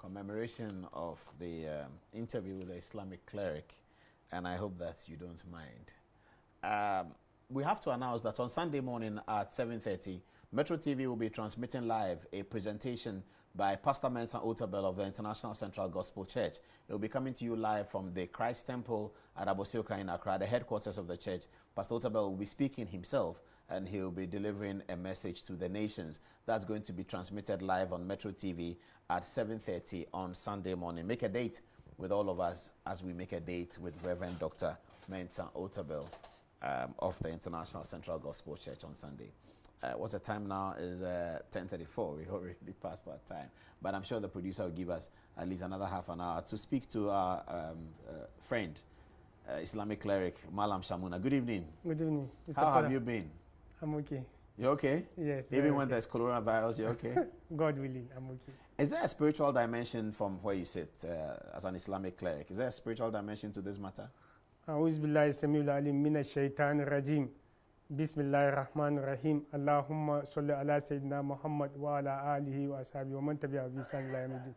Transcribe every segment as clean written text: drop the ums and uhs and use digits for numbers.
commemoration of the interview with the Islamic cleric, and I hope that you don't mind. We have to announce that on Sunday morning at 7:30, Metro TV will be transmitting live a presentation by Pastor Mensa Otabel of the International Central Gospel Church. It will be coming to you live from the Christ Temple at Abosioka in Accra, the headquarters of the church. Pastor Otabel will be speaking himself, and he will be delivering a message to the nations. That's going to be transmitted live on Metro TV at 7:30 on Sunday morning. Make a date with all of us as we make a date with Reverend Dr. Mensa Otabel of the International Central Gospel Church on Sunday. What's the time now? Is 10:34. We already passed that time. But I'm sure the producer will give us at least another half an hour to speak to our friend, Islamic cleric, Malam Sham-una. Good evening. Good evening. How have you been? I'm okay. You okay? Yes. Even when there's coronavirus, you're okay? God willing, I'm okay. Is there a spiritual dimension from where you sit as an Islamic cleric? Is there a spiritual dimension to this matter? أعوذ بالله السميع العليم من الشيطان الرجيم بسم الله الرحمن الرحيم اللهم صل على سيدنا محمد وعلى آله وأصحابه ومن تبعه بإحسان إلى يوم الدين.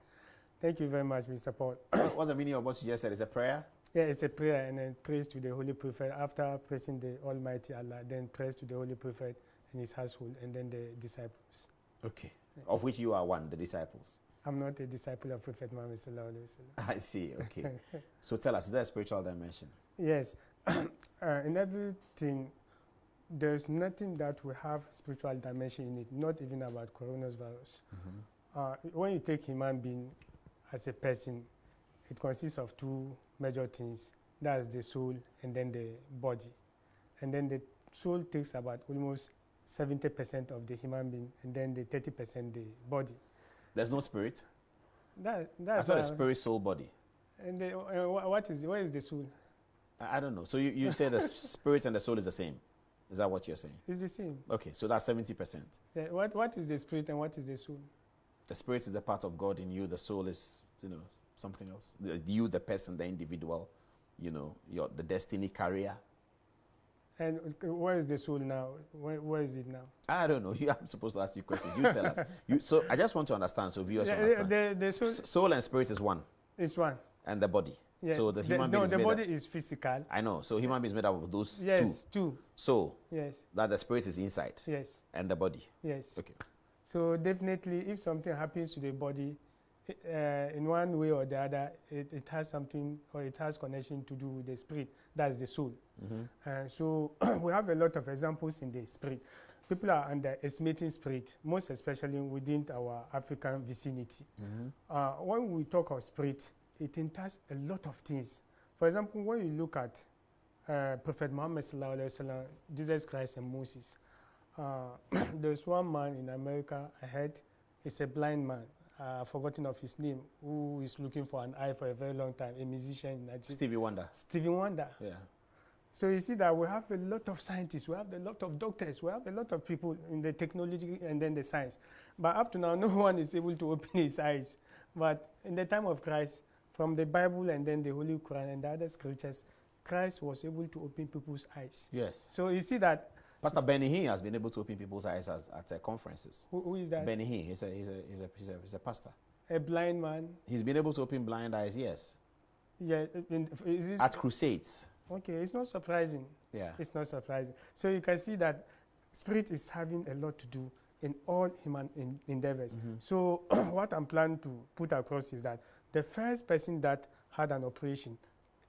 Thank you very much, Mr. Paul. What's the meaning of what you just said? Is a prayer? Yeah, it's a prayer, and then praise to the Holy Prophet. After praising the Almighty Allah, then praise to the Holy Prophet and his household, and then the disciples. Okay. Yes. Of which you are one, the disciples. I'm not a disciple of Prophet Muhammad sallallahu alaihi wasallam. I see. Okay. So tell us, is there a spiritual dimension? Yes. In everything, there's nothing that will have spiritual dimension in it, not even about coronavirus. When you take human being as a person, it consists of two major things. That's the soul and then the body. And then the soul takes about almost 70% of the human being, and then the 30% the body. There's no spirit? That's I thought a spirit, soul, body. And where is the soul? I don't know. So you say the spirit and the soul is the same. Is that what you're saying? It's the same. Okay, so that's 70%. Yeah, what is the spirit and what is the soul? The spirit is the part of God in you. The soul is, something else. You, the person, the individual, the destiny carrier. And where is the soul now? Where is it now? I don't know. I'm supposed to ask you questions. You tell us. So I just want to understand, so viewers understand. The soul and spirit is one. It's one. And the body. Yeah. So the human being is the body is physical. I know. So human being is made up of those two. Yes, two. So yes, that the spirit is inside. Yes. And the body. Yes. Okay. So definitely, if something happens to the body, in one way or the other, it has something, or it has connection to do with the spirit. That's the soul. So we have a lot of examples in the spirit. People are underestimating spirit, most especially within our African vicinity. When we talk of spirit, it entails a lot of things. For example, when you look at Prophet Muhammad sallallahu alaihi wasallam, Jesus Christ and Moses, there's one man in America I heard, he's a blind man, forgotten of his name, who is looking for an eye for a very long time, a musician in Nigeria. Stevie Wonder. Stevie Wonder. Yeah. So you see that we have a lot of scientists, we have a lot of doctors, we have a lot of people in the technology and then the science. But up to now, no one is able to open his eyes. But in the time of Christ, from the Bible and then the Holy Quran and the other scriptures, Christ was able to open people's eyes. Yes. So you see that Pastor Benny Hinn has been able to open people's eyes at conferences. Who is that? Benny Hinn, he's a pastor. A blind man. He's been able to open blind eyes, yes. Yeah. At crusades. Okay, it's not surprising. Yeah. It's not surprising. So you can see that spirit is having a lot to do in all human endeavors. So what I'm planning to put across is that the first person that had an operation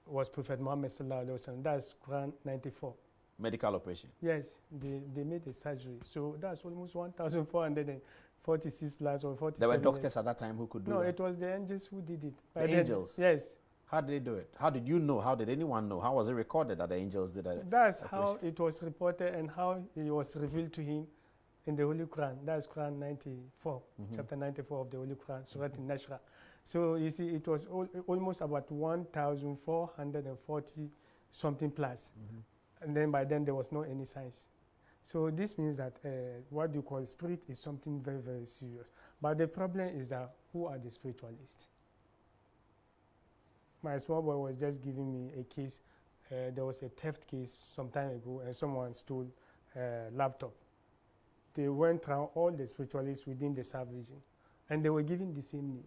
was Prophet Muhammad sallallahu alaihi wasallam. That's Quran 94. Medical operation. Yes, they made a surgery. So that's almost 1,446 plus or 47. There were doctors at that time who could do No, that? it was the angels who did it. The angels? Yes. How did they do it? How did you know? How did anyone know? How was it recorded that the angels did that? That's how it was reported and how it was revealed to him in the Holy Quran. That's Quran 94, chapter 94 of the Holy Quran, Surah Al-Nashra. So you see, it was almost about 1,440 something plus. And then by then there was no any science. So this means that what you call spirit is something very, very serious. But the problem is that who are the spiritualists? My small boy was just giving me a case. There was a theft case some time ago and someone stole a laptop. They went around all the spiritualists within the sub-region and they were given the same name.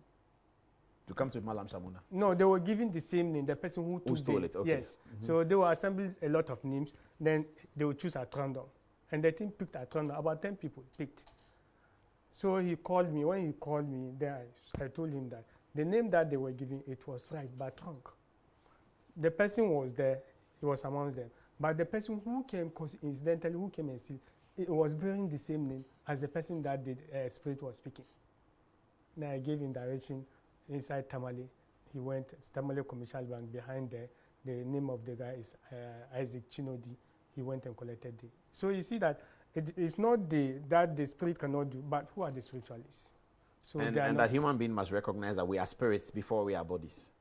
To come to Malam Sham-una? No, they were giving the same name, the person who stole it, okay. Yes. So they were assembling a lot of names, then they would choose at random. And the team picked at random, about 10 people picked. So he called me. When he called me, then I told him that the name that they were giving, it was right, but wrong. The person was there, he was amongst them. But the person who came, incidentally, who came and still, it was bearing the same name as the person that the spirit was speaking. Then I gave him direction inside Tamale. He went, Tamale Commercial Bank, behind there. The name of the guy is Isaac Chinodi. He went and collected it. So you see that it's not that the spirit cannot do, but who are the spiritualists? So and that human being must recognize that we are spirits before we are bodies.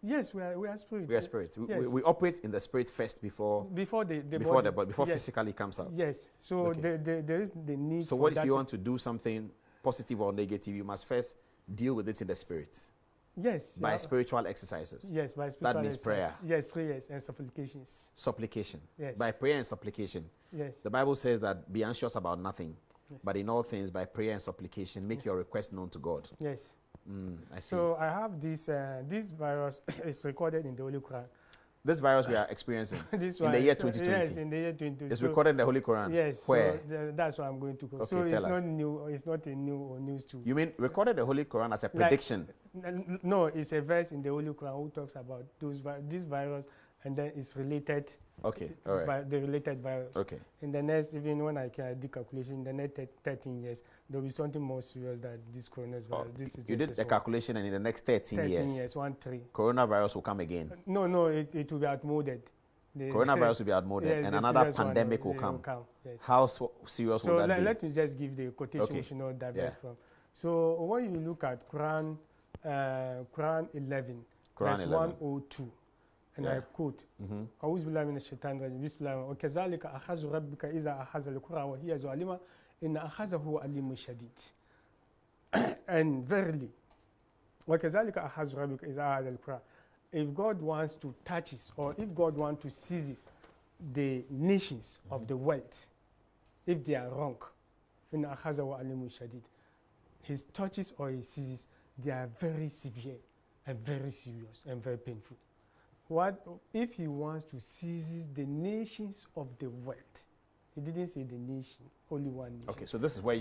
Yes, we are spirits. We are spirits. Yes. We operate in the spirit first before the body, before yes. physically comes out. Yes. So okay. there is the need. So what if you want to do something positive or negative? You must first deal with it in the spirit. Yes. By spiritual exercises. Yes, by spiritual That means prayer. Yes, prayers and supplications. Supplication. Yes. By prayer and supplication. Yes. The Bible says that be anxious about nothing, yes. but in all things by prayer and supplication make your request known to God. Yes. I see. So I have this virus is recorded in the Holy Quran. This virus we are experiencing this in the year 2020. Yes, in the year 2020. It's recorded in the Holy Quran. Yes. Where? So that's what I'm going to go. Okay, so it's tell us. not new. It's not a new or news too. You mean recorded in the Holy Quran as a prediction? No, it's a verse in the Holy Quran who talks about this virus, and then it's related. Okay, all right. The related virus. Okay. In the next, even when I can do calculation, in the next 13 years, there will be something more serious than this coronavirus. Oh, this is you did a calculation, and in the next 13 years, 1-3. Coronavirus will come again. No, it will be outmoded. Coronavirus will be outmoded, yes, and another pandemic will come. Yes. How serious will that be? Let me just give the quotation we should not divert from. So when you look at Quran 11, verse 102, and I quote, أعوذ بالله من الشيطان الرجيم بسم الله وكذلك أخذ ربك إذا أخذ القرى وهي ظالمة إن أخذه أليم شديد. And verily, وكذلك أخذ ربك إذا أخذ القرى. If God wants to touch us, or if God wants to seize the nations of the world, if they are wrong, إن أخذه أليم شديد. His touches or his seizes, they are very severe and very serious and very painful. What if he wants to seize the nations of the world? He didn't say the nation, only one nation. Okay, so this is where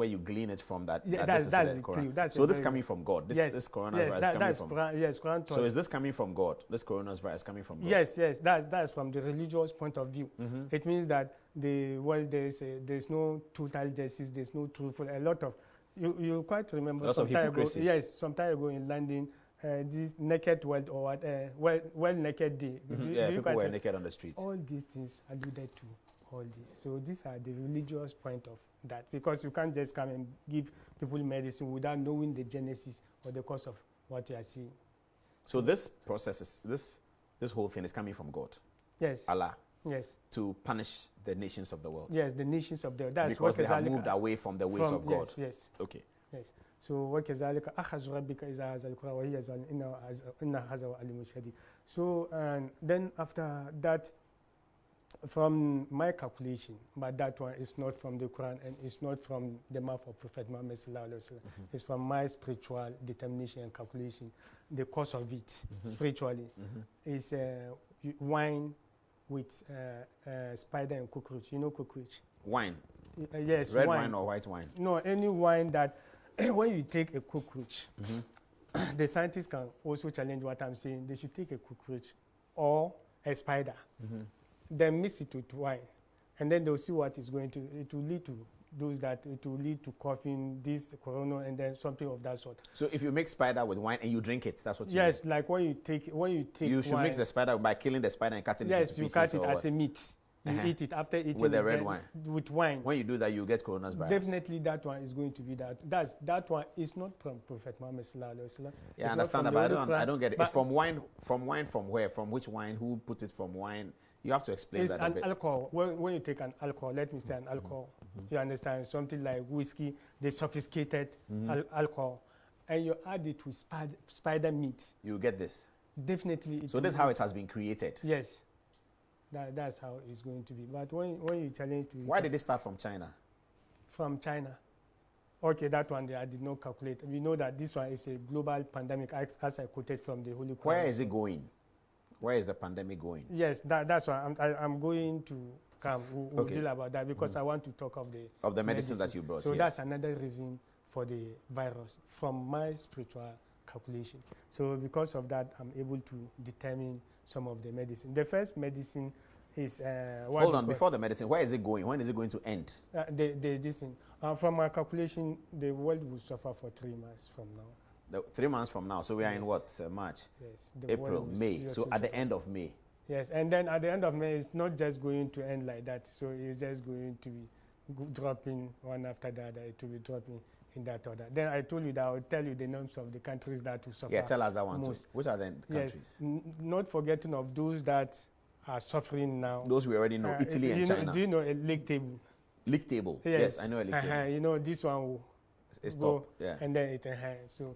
you glean it from that. Yeah, that's the clue. So this is coming from God. This coronavirus is coming from. Yes, Quran. So is this coming from God? This coronavirus coming from God? Yes, that's from the religious point of view. It means that the world there's no total justice, there's no truthful. A lot of you quite remember some time ago. Yes, some time ago in London. This naked world or what? Well, naked day. People were naked on the streets. All these things alluded to all this. So these are the religious point of that, because you can't just come and give people medicine without knowing the genesis or the cause of what you are seeing. So this process is this whole thing is coming from God. Yes. Allah. Yes. To punish the nations of the world. Yes, the nations of the world. That's because they have moved away from the ways of God. Yes. Okay. Yes. So وَكَذَلِكَ أَخَذُ رَبِّكَ إِذَا أَخَذَ الْقُرَى وَهِيَ ظَالِمَةٌ إِنَّ أَخْذَهُ أَلِيمٌ شَدِيدٌ. So and then after that, from my calculation, but that one is not from the Quran and it's not from the mouth of Prophet Muhammad sallallahu alaihi wasallam. It's from my spiritual determination and calculation. The cause of it spiritually is wine with spider and cockroach. You know cockroach? Wine. Yes. Red wine or white wine? No, any wine that when you take a cockroach, the scientists can also challenge what I'm saying. They should take a cockroach or a spider, then mix it with wine, and then they'll see what is going to. It will lead to those that it will lead to coughing, this corona, and then something of that sort. So if you make spider with wine and you drink it, that's what you yes, mean? like when you take you should wine, mix the spider by killing the spider and cutting it into pieces. Yes, you cut it as a meat. You eat it after eating with the red wine. With wine. When you do that, you get coronavirus. Definitely, that one is going to be that. That one is not from Prophet Muhammad sallallahu alaihi wasallam. Yeah, I understand that, but I don't get it. It's from wine. From wine from where? From which wine? Who put it from wine? You have to explain it's that a bit. It's an alcohol. When you take an alcohol, let me say an alcohol. You understand? Something like whiskey, the sophisticated alcohol, and you add it with spider meat. You get this. Definitely. So this is how it has been created. Yes. That's how it's going to be. But when you challenge to... Why did it start from China? From China. Okay, that one I did not calculate. We know that this one is a global pandemic, as I quoted from the Holy Quran. Where is it going? Where is the pandemic going? Yes, that's why I'm going to come. We'll Okay. deal about that because I want to talk of the medicine that you brought. So yes. that's another reason for the virus from my spiritual calculation. So because of that, I'm able to determine some of the medicine. The first medicine is hold on, before the medicine, where is it going? When is it going to end? From my calculation, the world will suffer for 3 months from now. 3 months from now. So we are in what? March? Yes. April, May. So at the end of May. Yes, and then at the end of May, it's not just going to end like that. So it's just going to be dropping one after the other. It will be dropping in that order. Then I told you that I will tell you the names of the countries that will suffer. Yeah, tell us that one most. too. Which are the countries? Yes, not forgetting of those that are suffering now. Those we already know, Italy and China. Do you know a league table? League table. Yes, I know a league table. You know, this one will go, and then it so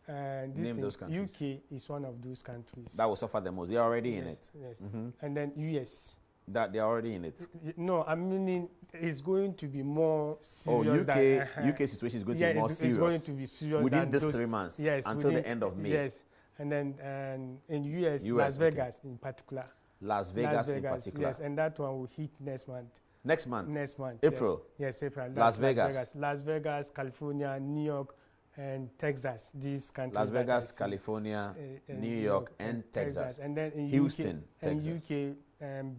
this name those countries. UK is one of those countries that will suffer the most. They're already in it. Yes. And then US. That they're already in it. No, I mean it's going to be more serious. UK situation is going to be more serious. It's going to be serious within this 3 months. Yes, until the end of May. Yes, and then in US, Las Vegas in particular. Las Vegas in particular. Yes, and that one will hit next month. Next month? Next month. April? Yes, April. Las Vegas. Las Vegas, California, New York, and Texas. These countries. Las Vegas, California, New York, and Texas. And then in Houston, UK, Texas. And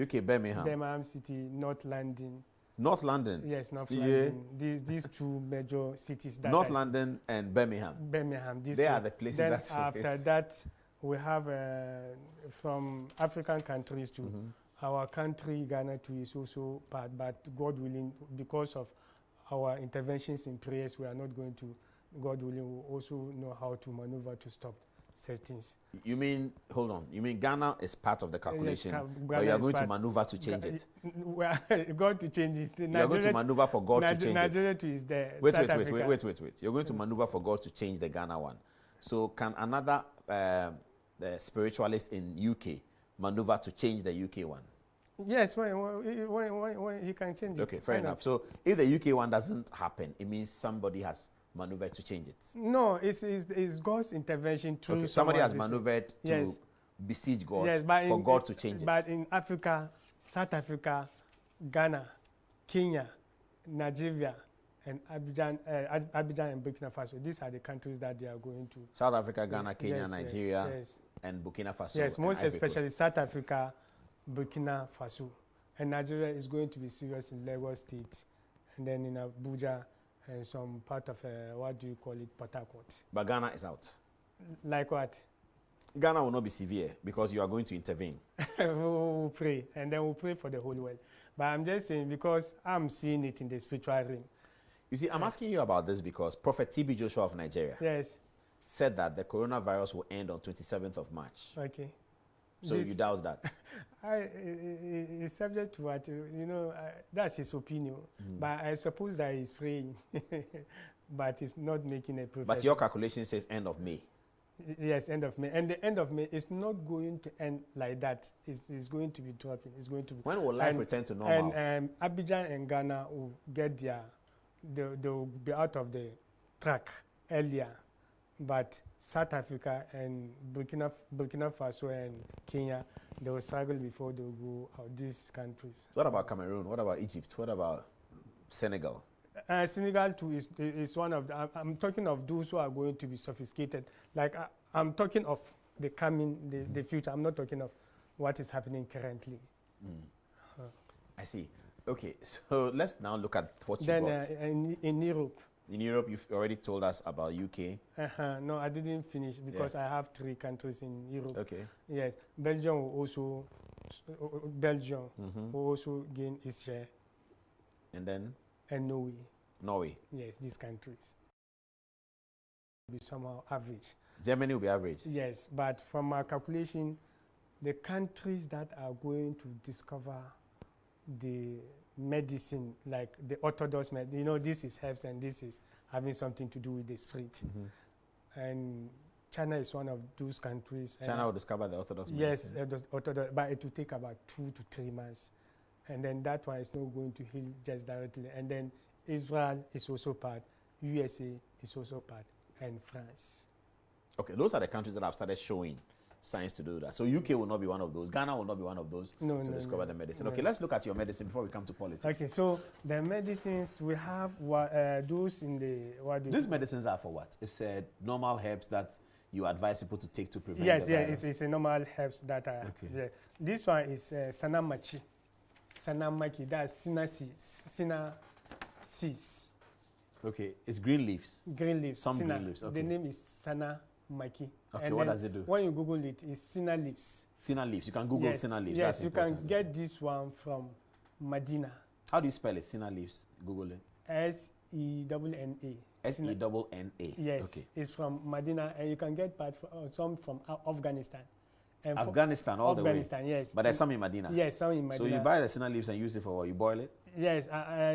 UK, Birmingham. Birmingham City, North London. North London? Yes, North London. These two major cities. North London and Birmingham. Birmingham. They are the places then that's after that, we have from African countries too. Our country, Ghana too, is also part, but God willing, because of our interventions in prayers, we are not going to, God willing, we also know how to maneuver to stop settings. You mean, hold on, you mean Ghana is part of the calculation, yes, but you are going to maneuver to change it? We are going to change it. You are going to maneuver for God to change Nigeria it? Too is there. Wait. You're going to maneuver for God to change the Ghana one. So can another the spiritualist in UK maneuver to change the UK one? Yes, when he can change it. Okay, fair enough. So if the UK one doesn't happen, it means somebody has maneuvered to change it. No, it's God's intervention through. Okay, somebody has maneuvered to besiege God for God to change it. But in Africa, South Africa, Ghana, Kenya, Nigeria, and Abijan and Burkina Faso, these are the countries that they are going to. South Africa, Ghana, Kenya, Nigeria, and Burkina Faso. Yes, most especially South Africa, Burkina Faso. And Nigeria is going to be serious in Lagos State, and then in Abuja, and some part of, what do you call it, Potacourt. But Ghana is out. Like what? Ghana will not be severe because you are going to intervene. We'll pray, and then we'll pray for the whole world. But I'm just saying, because I'm seeing it in the spiritual realm. You see, I'm asking you about this because Prophet T.B. Joshua of Nigeria said that the coronavirus will end on 27th of March. Okay. So you doubt that? It's subject to what, that's his opinion. But I suppose that he's praying, but he's not making a profession. But your calculation says end of May. Yes, end of May. And the end of May is not going to end like that. It's going to be dropping. It's going to be. When will life return to normal? And Abijan and Ghana will get they'll be out of the track earlier. But South Africa and Burkina Faso and Kenya, they will struggle before they will go out these countries. What about Cameroon? What about Egypt? What about Senegal? Senegal too is one of the, I'm talking of those who are going to be sophisticated. Like I'm talking of the future. I'm not talking of what is happening currently. I see. Okay, so let's now look at what you got. In Europe. In Europe, you've already told us about UK. No, I didn't finish because I have 3 countries in Europe. Okay. Yes, Belgium will also gain its share. And then? And Norway. Norway. Yes, these countries will be somehow average. Germany will be average. Yes, but from my calculation, the countries that are going to discover the medicine, like the orthodox medicine, this is herbs and this is having something to do with the spirit. And China is one of those countries. China will discover the orthodox medicine? Yes, orthodox, but it will take about 2 to 3 months. And then that one is not going to heal just directly. And then Israel is also part, USA is also part, and France. Okay, those are the countries that have started showing signs to do that. So UK will not be one of those. Ghana will not be one of those to discover the medicine. Okay, let's look at your medicine before we come to politics. Okay, so the medicines we have those in the These medicines are for what? It's normal herbs that you advise people to take to prevent. Yes, it's a normal herbs that are. Okay. Yeah. This one is sanamachi. Sanamaki, that's sinasis. Okay, it's green leaves. Green leaves. Some green leaves. Okay. The name is sanamaki. Okay, and what does it do? When you Google it, it's Sina leaves. Sina leaves. You can Google Sina leaves. Yes, that's you important. can get this one from Medina. How do you spell it? Sina leaves. Google it. S-E-N-N-A. S-E-N-N-A. Yes, okay. It's from Medina, and you can get some from Afghanistan. And Afghanistan all Afghanistan, the way. Yes. But there's some in Medina. Yes, some in Medina. So you buy the Sina leaves and use it for what? You boil it? Yes,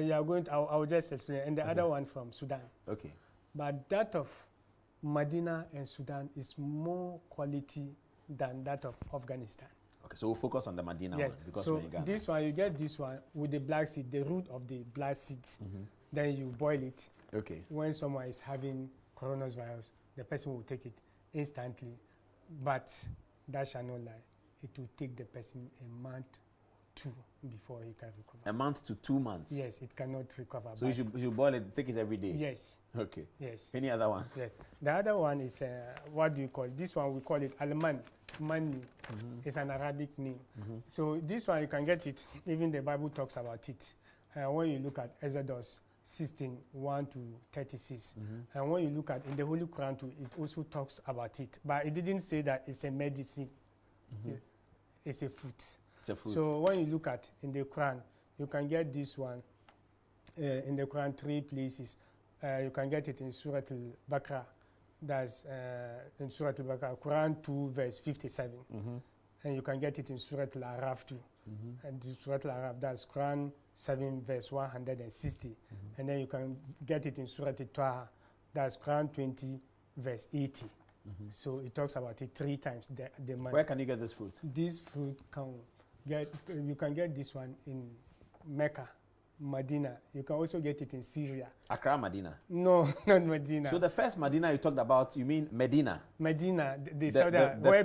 you are going to, I'll just explain. And the other one from Sudan. Okay. But that of Medina and Sudan is more quality than that of Afghanistan. Okay, so we'll focus on the Medina one because so we're in Ghana. This one, you get this one with the black seed, the root of the black seed. Then you boil it. Okay. When someone is having coronavirus, the person will take it instantly. But that shall not lie. It will take the person a month, 2 before he can recover. A month to 2 months? Yes, it cannot recover. So you should boil it, take it every day? Yes. Okay. Yes. Any other one? Yes. The other one is, what do you call it? This one, we call it Alman. Mani. It's an Arabic name. So this one, you can get it. Even the Bible talks about it. When you look at Exodus 16, 1 to 36. And when you look at in the Holy Quran too, it also talks about it. But it didn't say that it's a medicine. It's a fruit. It's a fruit. So when you look at in the Quran, you can get this one in the Quran 3 places. You can get it in Surah Al-Baqarah. That's in Surah Al-Baqarah, Quran 2 verse 57. And you can get it in Surah Al-Araf too. And Surah Al-Araf, that's Quran 7 verse 160. And then you can get it in Surah Al-Taha, that's Quran 20 verse 80. So it talks about it 3 times the month. Where can you get this fruit? This fruit you can get this one in Mecca, Medina. You can also get it in Syria. Accra, Medina? No, not Medina. So the first Medina you talked about, you mean Medina? Medina, the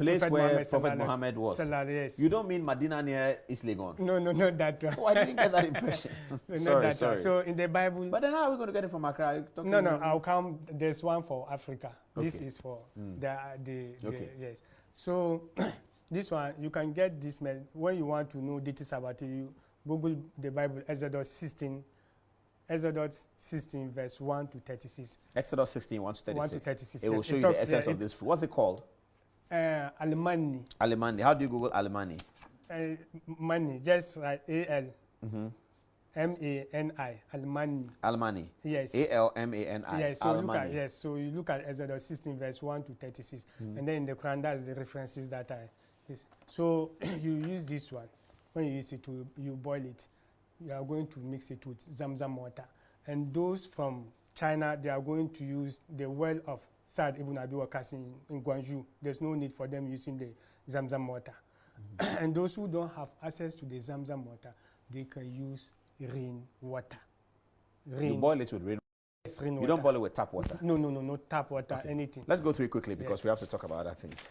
place where Prophet Muhammad was. Yes. You don't mean Medina near East Legon? No, not that one. Oh, I didn't get that impression. sorry. So in the Bible. But then how are we going to get it from Accra? No, I'll come. There's one for Africa. Okay. This is for yes. So this one, you can get this when you want to know details about it. You Google the Bible, Exodus 16 verse 1 to 36. Exodus 16, 1 to 36. 1 to 36. It will show you the essence of this fruit. What's it called? Alemani. Alemani. How do you Google Alemani? Money, just like A-L-M-A-N-I. Alemani. Alemani. Yes. A-L-M-A-N-I. Yes. So you look at Exodus 16 verse 1 to 36. And then in the Quran, that's the references that so you use this one. When you use it, you boil it. You are going to mix it with Zamzam water. And those from China, they are going to use the well of Saad ibn Abi Waqqas in Guangzhou. There's no need for them using the Zamzam water. And those who don't have access to the Zamzam water, they can use rain water. You boil it with rain water? Yes, rain water. You don't boil it with tap water? No tap water, anything. Let's go through it quickly because we have to talk about other things.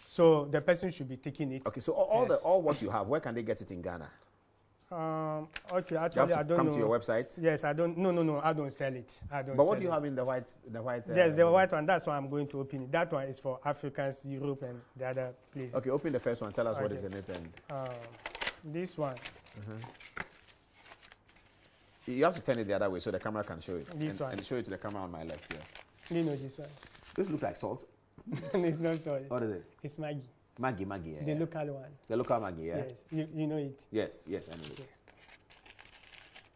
So the person should be taking it. Okay, so all what you have, where can they get it in Ghana? Okay, actually, I don't know. Come to your website? Yes, I don't. No, I don't sell it. But what do you have in the white? Yes, the white one. That's why I'm going to open it. That one is for Africans, Europe, and the other places. Okay, open the first one. Tell us what is in it. And this one. You have to turn it the other way so the camera can show it. This one. And show it to the camera on my left here. You know this one. This looks like salt. It's not salt. What is it? It's Maggi. Maggi, yeah. The local one. The local Maggi, yeah? Yes, you know it. Yes, I know it.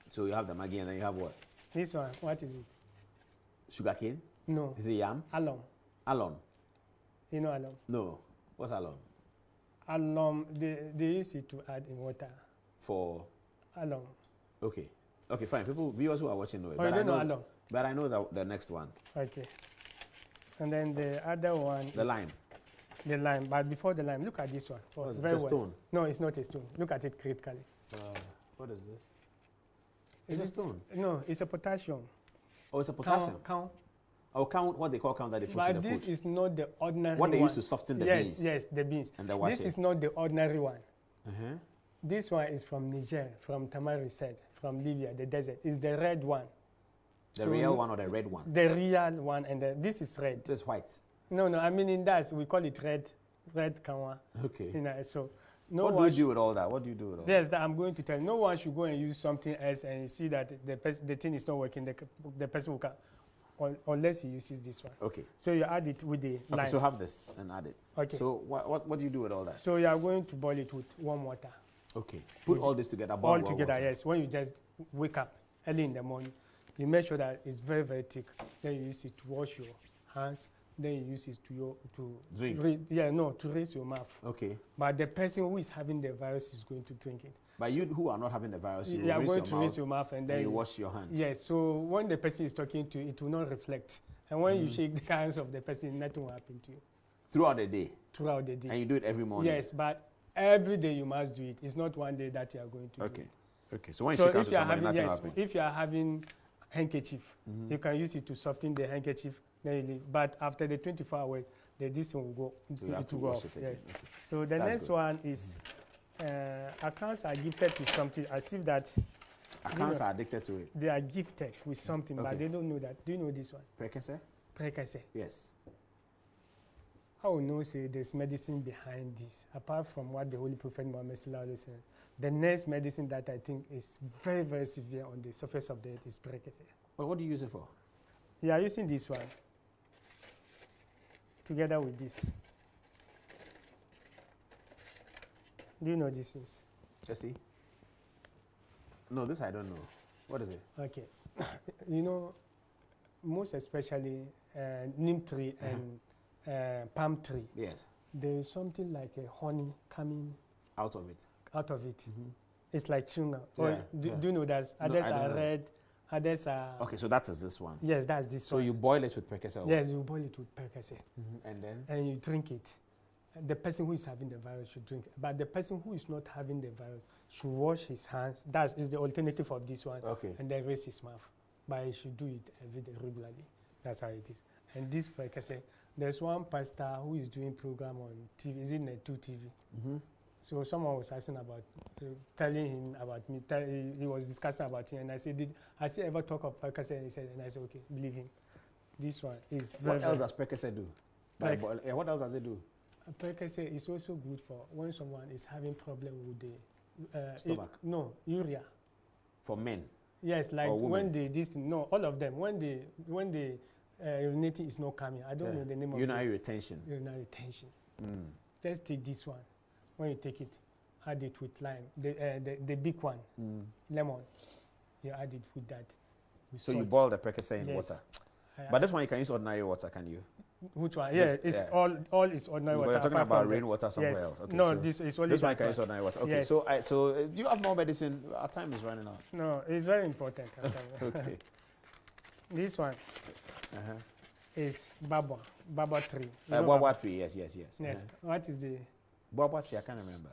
So you have the Maggi and then you have what? This one, what is it? Sugarcane? No. Is it yam? Alum. Alum? You know alum? No. What's alum? Alum, they use it to add in water. For? Alum. Okay, fine. Viewers who are watching know it. Oh, you don't know alum? But I know the next one. Okay. And then the other one The lime. The lime, but before the lime, look at this one. It's a stone? No, it's not a stone. Look at it critically. What is this? It's a stone. No, it's a potassium. Oh, it's a potassium. Count. Oh, count, what they call count that they put in the food. But this is not the ordinary what one. they use to soften the beans. Yes, the beans. And the this is not the ordinary one. Uh-huh. This one is from Niger, from Tamarised, from Libya, the desert. It's the red one. The real one or the red one? The real one, and this is red. This is white. No, I mean in that we call it red kanwa. Okay. You know, so no what one do you do with all that? What do you do with all that? Yes, that I'm going to tell you. No one should go and use something else and see that the thing is not working. The person will can, unless he uses this one. Okay. So you add it with the lime. Okay, so have this and add it. Okay. So what do you do with all that? So you are going to boil it with warm water. Okay. Put all this together. All together, yes. When you just wake up early in the morning, you make sure that it's very, very thick. Then you use it to wash your hands. Then you use it to drink. To rinse your mouth. Okay. But the person who is having the virus is going to drink it. But you who are not having the virus, you are going to rinse your mouth and then you wash your hands. Yes. So when the person is talking to you, it will not reflect. And when you shake the hands of the person, nothing will happen to you. Throughout the day. Throughout the day. And you do it every morning. Yes, but every day you must do it. It's not one day that you are going to do it. Okay. So when you shake hands with somebody, nothing happens. If you are having handkerchief, you can use it to soften the handkerchief. Then you leave. But after the 24 hours, the distance will go. So you have to go wash off. it again. Yes. Okay. So the next one is accounts are gifted with something as if that accounts are addicted to it. They are gifted with something, but they don't know that. Do you know this one? Prekese? Prekese. Yes. I will know say there's medicine behind this, apart from what the Holy Prophet Muhammad said. The next medicine that I think is very, very severe on the surface of the earth is Prekese. Well, what do you use it for? You are using this one together with this. Do you know this is? Jesse? No, this I don't know. What is it? Okay. You know, most especially neem tree and palm tree. Yes. There is something like a honey coming out of it. It's like chewing. Yeah, do you know that others are red, others are... Okay, so that is this one. Yes, that's this one. So you boil it with Prekese? Yes, you boil it with Prekese. And then? And you drink it. The person who is having the virus should drink it. But the person who is not having the virus should wash his hands. That is the alternative of this one. Okay. And then rinse his mouth. But he should do it every day regularly. That's how it is. And this Prekese, there's one pastor who is doing program on TV. Is it Net2 TV? So someone was asking about, telling him about me. He was discussing about him, and I said, "Did I ever talk of Prekese?" And he said, and I said, "Okay, believe him. This one is very." What else does Prekese do? What else does it do? Prekese is also good for when someone is having problem with the stomach. Urea. For men. Yes, like when all of them. When the urinating is not coming. I don't know the name of it. Urinary retention. Urinary retention. Just take this one. When you take it, add it with lime. The big one, lemon. You add it with that. With so salt. you boil the Prekese in water. But this one you can use ordinary water, can you? Which one? Yeah, all is ordinary water. You're talking about rainwater somewhere else. Okay, no, this is only this one can use ordinary water. Okay, yes. So do you have more medicine? Our time is running out. No, it's very important. Okay. This one is baba tree. Baba tree, yes. What is the baba tree? I can't remember.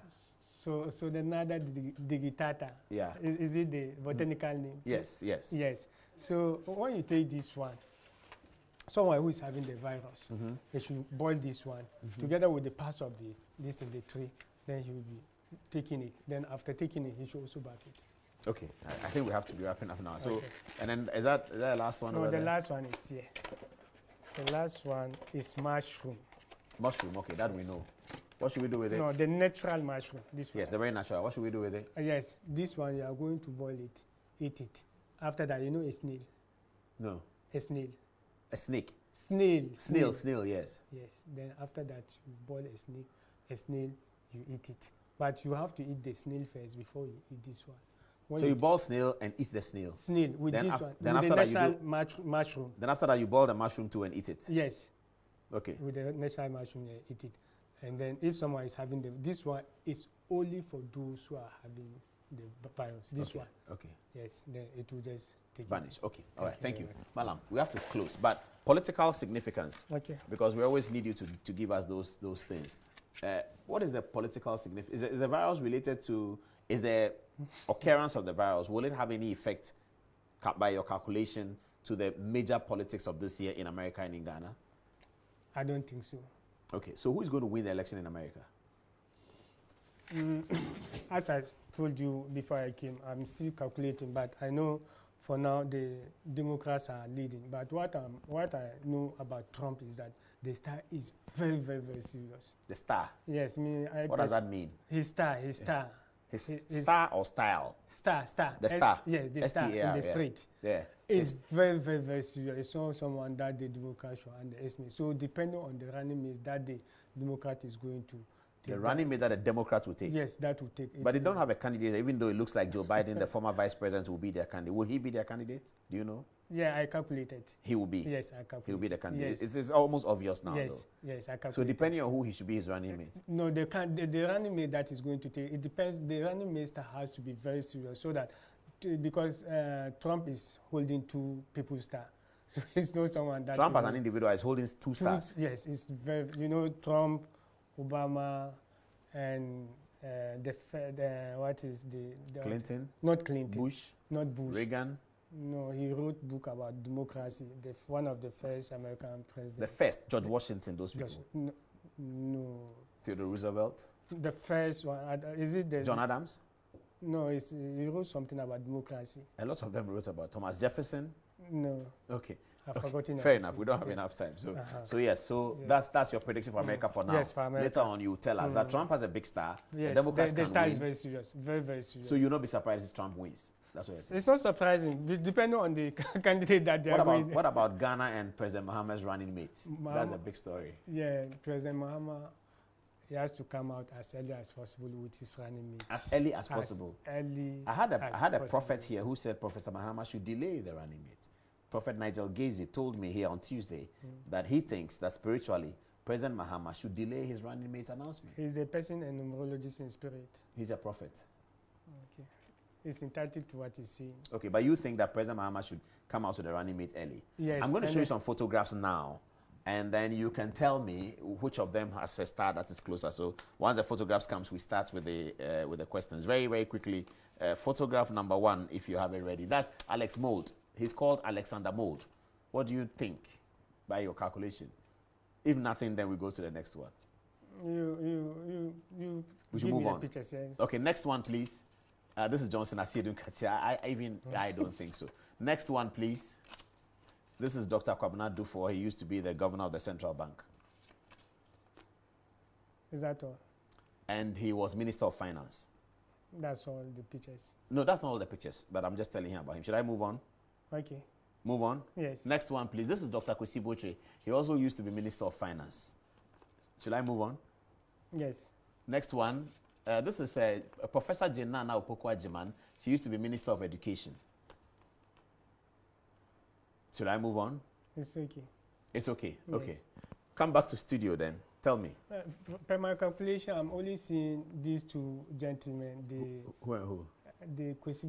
So the nada digitata. Yeah. Is it the botanical name? Yes. So when you take this one, someone who is having the virus, they should boil this one together with the parts of the tree. Then he will be taking it. Then after taking it, he should also bath it. Okay, I think we have to be wrapping up now. So, and then is that the last one? No, the last one is here. The last one is mushroom. Mushroom, okay, that we know. What should we do with it? No, the natural mushroom. This one. Yes, the very natural. What should we do with it? Yes, this one you are going to boil it, eat it. After that, you know a snail. No. A snail. A snake. Snail, yes. Yes. Then after that, you boil a snail, you eat it. But you have to eat the snail first before you eat this one. When so you boil snail and eat the snail? Snail with then this one. Then with after the natural mushroom. Then after that, you boil the mushroom too and eat it? Yes. Okay. With the natural mushroom, eat it. And then if someone is having this one is only for those who are having the virus. This one. Okay. Yes. Then it will just take vanish. Okay. All right. Thank you. Malam, we have to close. But political significance. Okay. Because we always need you to give us those things. What is the political significance? Is the virus related to, is the occurrence of the virus, will it have any effect by your calculation, to the major politics of this year in America and in Ghana? I don't think so. Okay, so who is going to win the election in America? As I told you before I came, I'm still calculating, but I know for now the Democrats are leading. But what I know about Trump is that the star is very, very, very serious. The star? Yes. What does that mean? His star. His star or style? Star. The star? Yes, the star in the street. Yeah. It's very, very, very serious. It's not someone that the Democrats should underestimate. So depending on the running mates that the Democrat is going to take. The running mate that the Democrat will take? Yes, that will take. But they don't have a candidate, even though it looks like Joe Biden, the former vice president, will be their candidate. Will he be their candidate? Do you know? Yeah, I calculated. He will be? Yes, I calculated. He will be the candidate. Yes. It's almost obvious now, yes, though. Yes, I calculated. So depending on who he should be his running mate? No, the running mate that is going to take, it depends. The running mate has to be very serious so that, because Trump is holding two people's star. So it's not someone that... Trump as an individual is holding two stars? Yes, it's very, Trump, Obama, and what is the Clinton? Not Clinton. Bush? Not Bush. Reagan? No, he wrote a book about democracy. One of the first American presidents. The first? George Washington, those people? No. Theodore Roosevelt? The first one. Is it the... John Adams? No, he wrote something about democracy. A lot of them wrote about Thomas Jefferson? No. Okay. I've forgotten. Fair enough. We don't have enough time. So yes. That's your prediction for America for now. Yes, for America. Later on, you tell us that Trump has a big star. Yes, the Democrats the star win. is very serious. Very, very serious. So you'll not be surprised if Trump wins. That's what you're saying. It's not surprising, depending on the candidate that they are going. What about Ghana and President Mahama's running mate? That's a big story. Yeah, President Mahama, he has to come out as early as possible with his running mates. As early as possible. I had a prophet here who said Professor Mahama should delay the running mate. Prophet Nigel Gazy told me here on Tuesday that he thinks that spiritually President Mahama should delay his running mate announcement. He's a person and numerologist in spirit. He's a prophet. Okay. He's entitled to what he's saying. Okay, but you think that President Mahama should come out to the running mate early? Yes. I'm going to show you some photographs now, and then you can tell me which of them has a star that is closer. So once the photographs comes, we start with the questions. Very, very quickly, photograph number 1, if you have it ready. That's Alex Mould. He's called Alexander Mould. What do you think by your calculation? If nothing, then we go to the next one. We should move on. Pictures, yes. Okay, next one, please. This is Johnson Asiedu Katia. I don't think so. Next one, please. This is Dr. Kwabena Dufour. He used to be the governor of the central bank. Is that all? And he was Minister of Finance. That's all the pictures. No, that's not all the pictures, but I'm just telling him about him. Should I move on? Okay. Move on? Yes. Next one, please. This is Dr. Kwesi Botre. He also used to be Minister of Finance. Should I move on? Yes. Next one. This is Professor Jenana Opoku-Agyeman. She used to be Minister of Education. Should I move on? It's okay. It's okay? Yes. Okay. Come back to studio then. Tell me. Per my calculation, I'm only seeing these two gentlemen. Who and who? The Kwesi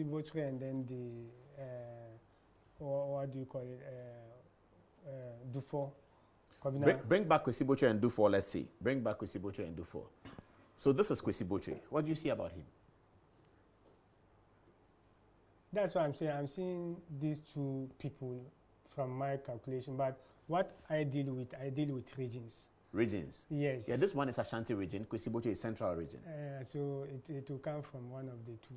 Botre and then the, what do you call it, Dufour. Bring back Kwesi Botre and Dufour, let's see. Bring back Kwesi Botre and Dufour. So this is Kwesi Botre. What do you see about him? That's what I'm saying. I'm seeing these two people from my calculation, but what I deal with regions. Regions? Yes. Yeah, this one is Ashanti region. Kwesi Botre is Central region. So it will come from one of the two.